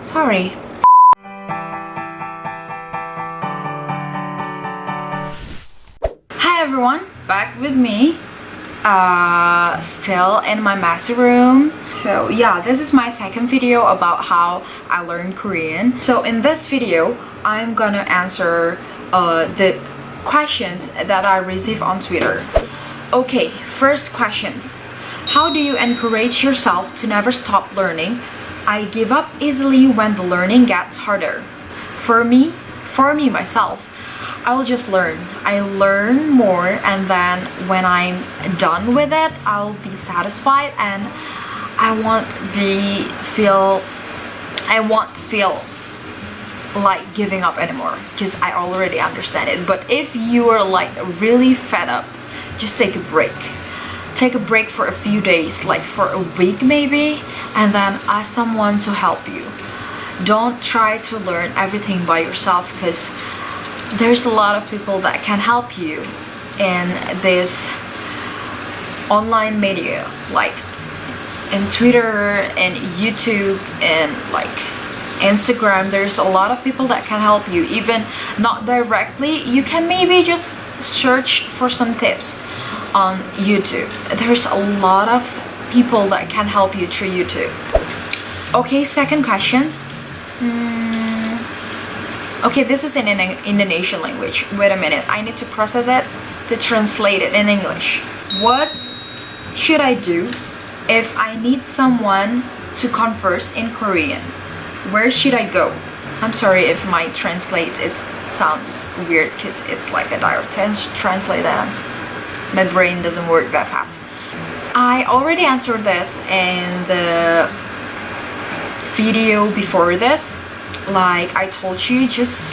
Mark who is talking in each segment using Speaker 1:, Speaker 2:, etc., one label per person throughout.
Speaker 1: Sorry. Hi everyone, back with me. Still in my master room. So yeah, this is my second video about how I learned Korean. So in this video, I'm gonna answer the questions that I received on Twitter. Okay, first questions. How do you encourage yourself to never stop learning? I give up easily when the learning gets harder. For me myself, I will just learn. I learn more, and then when I'm done with it, I'll be satisfied, and I won't feel like giving up anymore because I already understand it. But if you are like really fed up, just take a break. Take a break for a few days, like for a week maybe, and then ask someone to help you. Don't try to learn everything by yourself, because there's a lot of people that can help you in this online media, like in Twitter and YouTube and like Instagram. There's a lot of people that can help you, even not directly. You can maybe just search for some tips on YouTube. There's a lot of people that can help you through YouTube. Okay, second question. Okay, this is in an Indonesian language. Wait a minute, I need to process it to translate it in English. What should I do if I need someone to converse in Korean? Where should I go? I'm sorry if my translate sounds weird, because it's like a direct translate and my brain doesn't work that fast. I already answered this in the video before this. Like I told you, just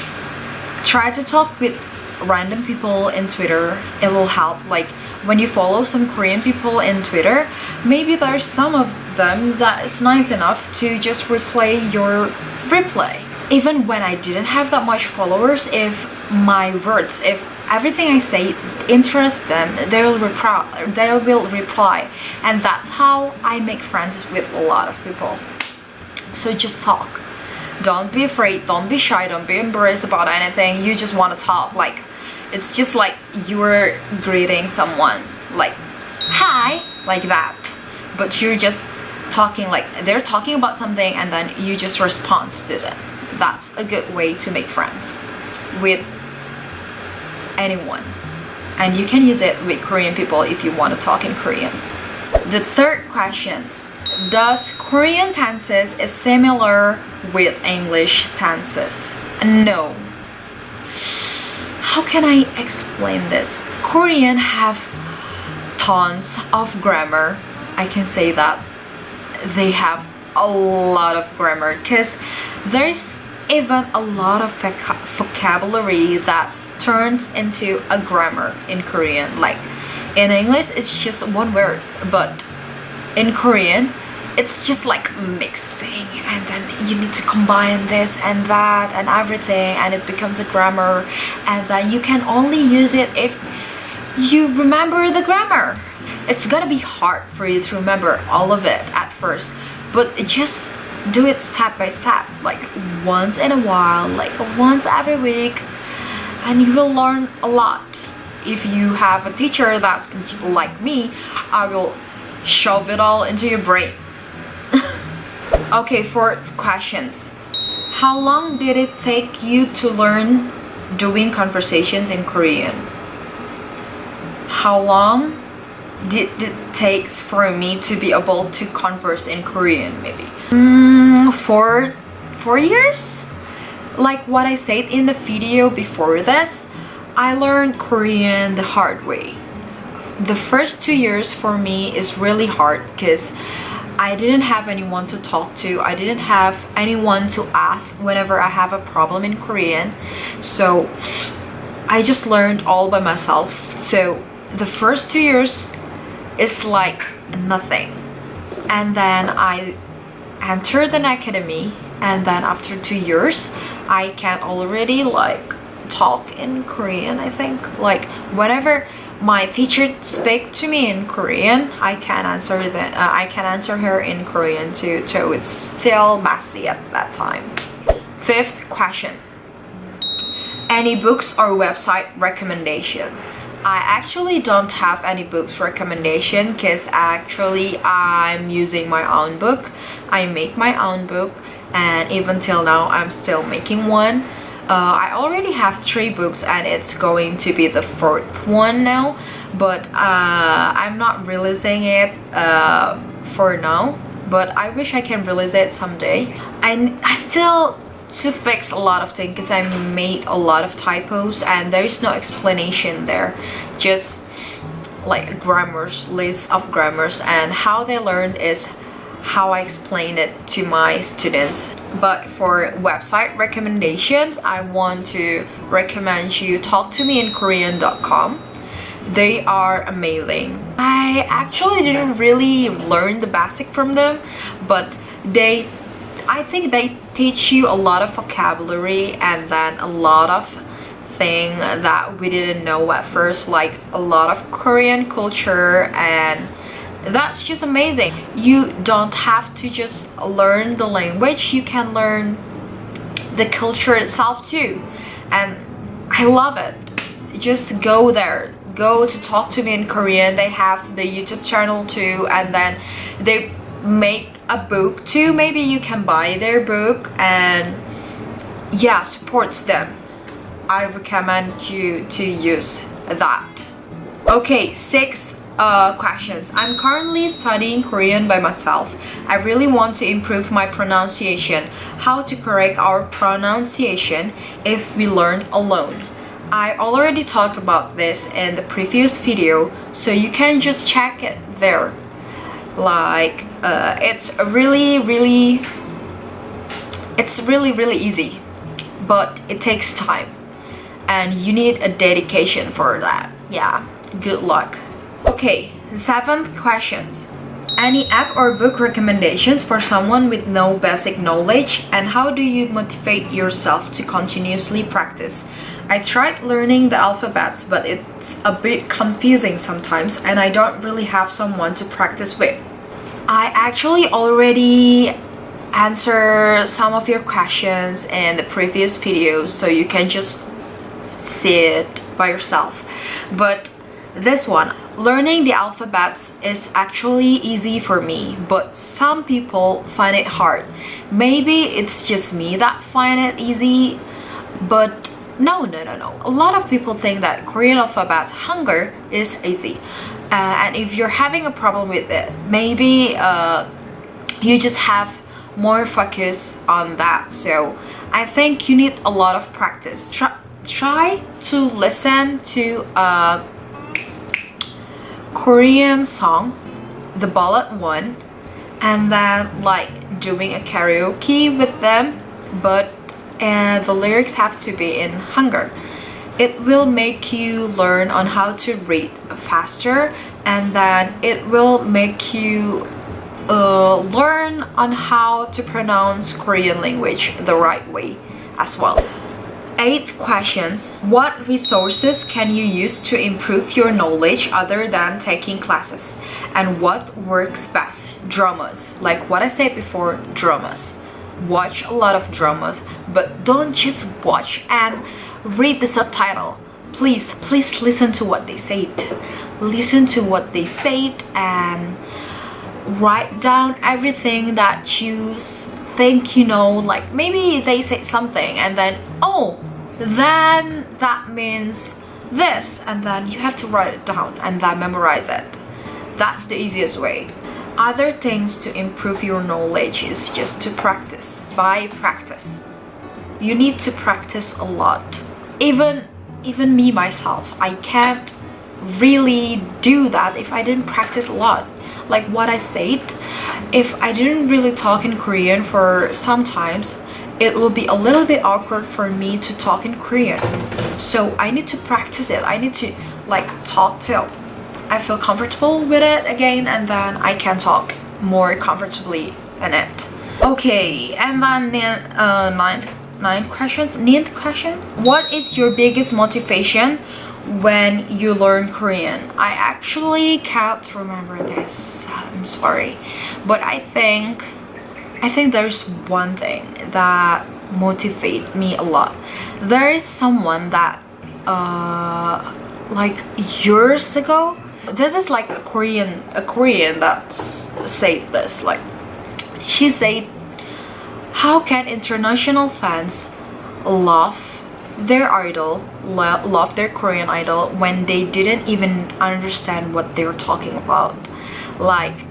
Speaker 1: try to talk with random people in Twitter. It will help. Like when you follow some Korean people in Twitter, maybe there's some of them that is nice enough to just replay your replay. Even when I didn't have that much followers, if my words, if everything I say interests them, they will reply, and that's how I make friends with a lot of people. So just talk. Don't be afraid, don't be shy, don't be embarrassed about anything. You just want to talk. Like it's just like you're greeting someone, like hi, like that, but you're just talking, like they're talking about something, and then you just respond to them. That's a good way to make friends with anyone, and you can use it with Korean people if you want to talk in Korean. The third question: does Korean tenses is similar with English tenses? No. How can I explain this? Korean have tons of grammar. I can say that they have a lot of grammar, because there's even a lot of vocabulary that turns into a grammar in Korean. Like in English it's just one word, but in Korean it's just like mixing, and then you need to combine this and that and everything, and it becomes a grammar, and then you can only use it if you remember the grammar. It's gonna be hard for you to remember all of it at first, but just do it step by step, like once in a while, like once every week, and you will learn a lot. If you have a teacher that's like me, I will shove it all into your brain. Okay, fourth questions. How long did it take you to learn doing conversations in Korean? How long did it take for me to be able to converse in Korean? Maybe 4 years. Like what I said in the video before this, I learned Korean the hard way. The first 2 years for me is really hard, because I didn't have anyone to talk to. I didn't have anyone to ask whenever I have a problem in Korean. So I just learned all by myself. So the first 2 years is like nothing. And then I entered an academy, and then after 2 years I can already like talk in Korean, I think. Like whenever my teacher speak to me in Korean, I can answer I can answer her in Korean too, so it's still messy at that time. Fifth question. Any books or website recommendations? I actually don't have any books recommendation because actually I'm using my own book. I make my own book, and even till now I'm still making one. I already have 3 books and it's going to be the 4th one now, but I'm not releasing it for now, but I wish I can release it someday. I still to fix a lot of things because I made a lot of typos and there is no explanation there, just like grammars, list of grammars, and how they learned is how I explain it to my students. But for website recommendations, I want to recommend you talktomeinkorean.com. They are amazing. I actually didn't really learn the basic from them, but I think they teach you a lot of vocabulary and then a lot of things that we didn't know at first, like a lot of Korean culture, and that's just amazing. You don't have to just learn the language, you can learn the culture itself too, and I love it. Just go there, go to Talk to Me in Korean. They have the YouTube channel too, and then they make a book too. Maybe you can buy their book and yeah, supports them. I recommend you to use that. Okay, 6 questions. I'm currently studying Korean by myself. I really want to improve my pronunciation. How to correct our pronunciation if we learn alone? I already talked about this in the previous video, so you can just check it there. Like it's really easy, but it takes time and you need a dedication for that. Yeah, good luck. Okay, 7th questions. Any app or book recommendations for someone with no basic knowledge, and how do you motivate yourself to continuously practice? I tried learning the alphabets, but it's a bit confusing sometimes and I don't really have someone to practice with. I actually already answered some of your questions in the previous videos, so you can just see it by yourself. But this one, learning the alphabets is actually easy for me, but some people find it hard. Maybe it's just me that find it easy, but no. A lot of people think that Korean alphabet Hangul is easy. And if you're having a problem with it, maybe you just have more focus on that. So I think you need a lot of practice. Try to listen to a Korean song, the ballad one, and then like doing a karaoke with them, but the lyrics have to be in Hangul. It will make you learn on how to read faster, and then it will make you learn on how to pronounce Korean language the right way as well. 8th questions. What resources can you use to improve your knowledge other than taking classes? And what works best? Dramas. Like what I said before, dramas. Watch a lot of dramas, but don't just watch and read the subtitle. Please listen to what they said. Listen to what they said and write down everything that you think you know. Like maybe they say something and then then that means this, and then you have to write it down and then memorize it. That's the easiest way. Other things to improve your knowledge is just to practice. By practice, you need to practice a lot. Even me myself, I can't really do that if I didn't practice a lot. Like what I said, if I didn't really talk in Korean for sometimes, it will be a little bit awkward for me to talk in Korean. So I need to practice it. I need to like talk till I feel comfortable with it again, and then I can talk more comfortably in it. Okay, and then ninth question. What is your biggest motivation when you learn Korean? I actually can't remember this. I'm sorry, but I think there's one thing that motivates me a lot. There is someone that like years ago, this is like a Korean that said this, like she said, how can international fans love their idol, love their Korean idol when they didn't even understand what they're talking about? Like,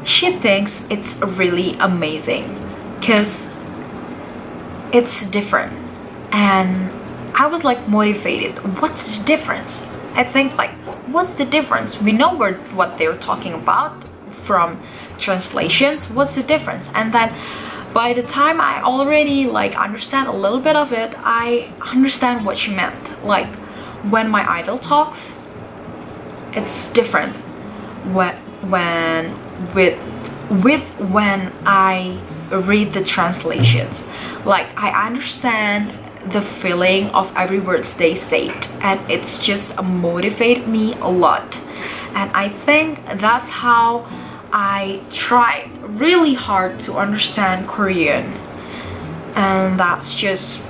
Speaker 1: she thinks it's really amazing because it's different. And I was like motivated. What's the difference? I think like, what's the difference? We know what they're talking about from translations. What's the difference? And then by the time I already like understand a little bit of it, I understand what she meant. Like, when my idol talks, it's different when when I read the translations. Like, I understand the feeling of every words they said, and it's just motivated me a lot. And I think that's how I try really hard to understand Korean, and that's just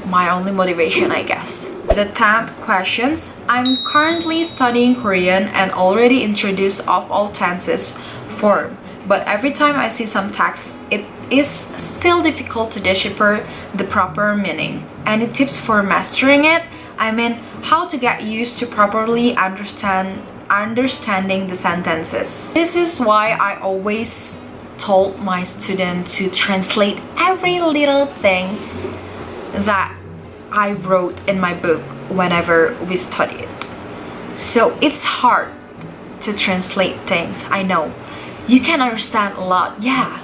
Speaker 1: my only motivation, I guess. The 10th questions. I'm currently studying Korean and already introduced of all tenses form, but every time I see some text, it is still difficult to decipher the proper meaning. Any tips for mastering it? I mean, how to get used to properly understanding the sentences. This is why I always told my students to translate every little thing that I wrote in my book whenever we studied. So it's hard to translate things, I know. You can understand a lot, yeah,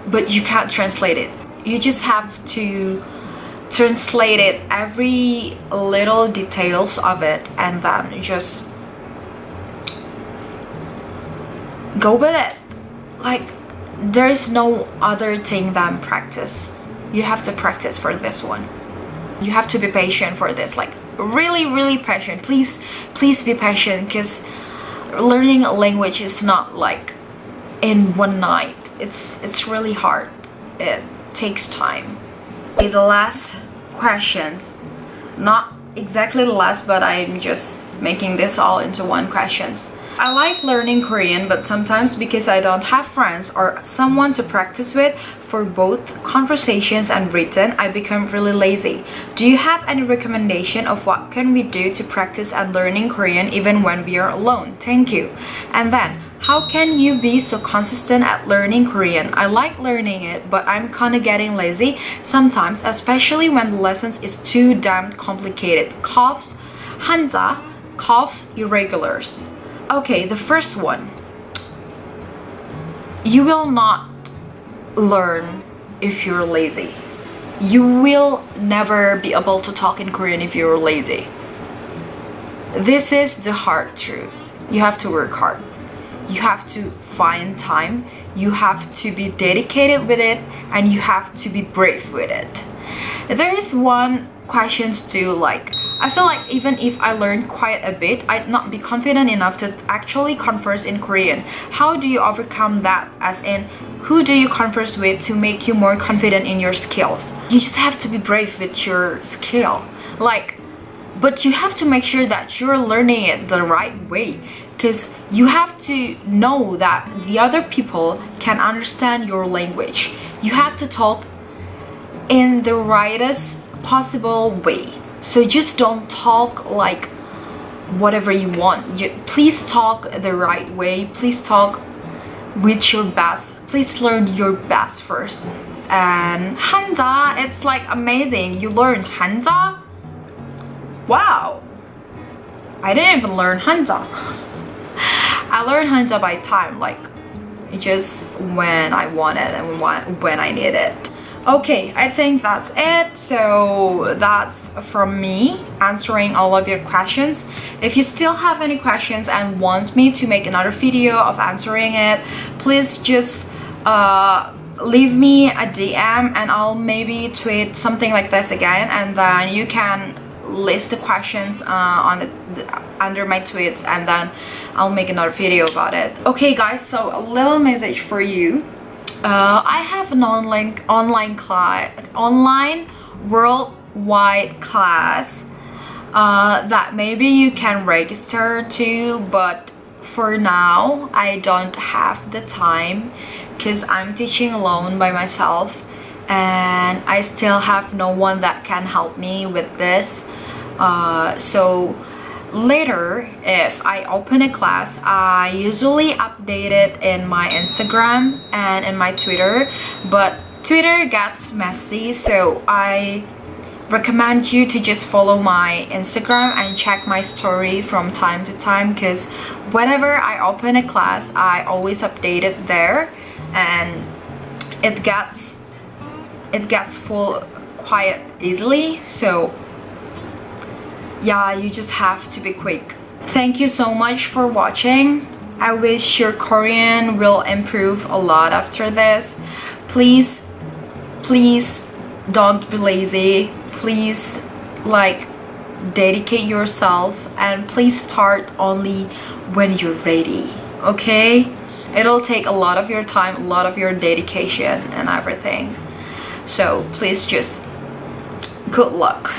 Speaker 1: but you can't translate it. You just have to translate it, every little details of it, and then just go with it. Like, there's no other thing than practice. You have to practice for this one. You have to be patient for this, like really patient. Please be patient, because learning a language is not like in one night. It's really hard. It takes time. Okay, the last questions, not exactly the last, but I'm just making this all into one questions. I like learning Korean, but sometimes because I don't have friends or someone to practice with for both conversations and written, I become really lazy. Do you have any recommendation of what can we do to practice and learning Korean even when we are alone? Thank you. And then, how can you be so consistent at learning Korean? I like learning it, but I'm kinda getting lazy sometimes, especially when the lessons is too damn complicated. Coughs, hanja, coughs, irregulars. Okay, the first one. You will not learn if you're lazy. You will never be able to talk in Korean if you're lazy. This is the hard truth. You have to work hard. You have to find time. You have to be dedicated with it, and you have to be brave with it. There is one question too, like, I feel like even if I learned quite a bit, I'd not be confident enough to actually converse in Korean. How do you overcome that? As in, who do you converse with to make you more confident in your skills? You just have to be brave with your skill. Like, but you have to make sure that you're learning it the right way, because you have to know that the other people can understand your language. You have to talk in the rightest possible way. So just don't talk like whatever you want. Please talk the right way. Please talk with your best. Please learn your best first. And hanja, it's like amazing. You learn hanja? Wow. I didn't even learn hanja. I learned hanja by time, like just when I want it and when I need it. Okay, I think that's it. So that's from me answering all of your questions. If you still have any questions and want me to make another video of answering it, please just leave me a DM and I'll maybe tweet something like this again, and then you can list the questions on under my tweets, and then I'll make another video about it. Okay guys, so a little message for you. I have an online worldwide class that maybe you can register to, but for now I don't have the time because I'm teaching alone by myself and I still have no one that can help me with this. So later, if I open a class, I usually update it in my Instagram and in my Twitter, but Twitter gets messy, so I recommend you to just follow my Instagram and check my story from time to time, because whenever I open a class I always update it there, and it gets full quite easily. So yeah, you just have to be quick. Thank you so much for watching. I wish your Korean will improve a lot after this. Please don't be lazy. Please like dedicate yourself, and please start only when you're ready, okay? It'll take a lot of your time, a lot of your dedication and everything. So please just good luck.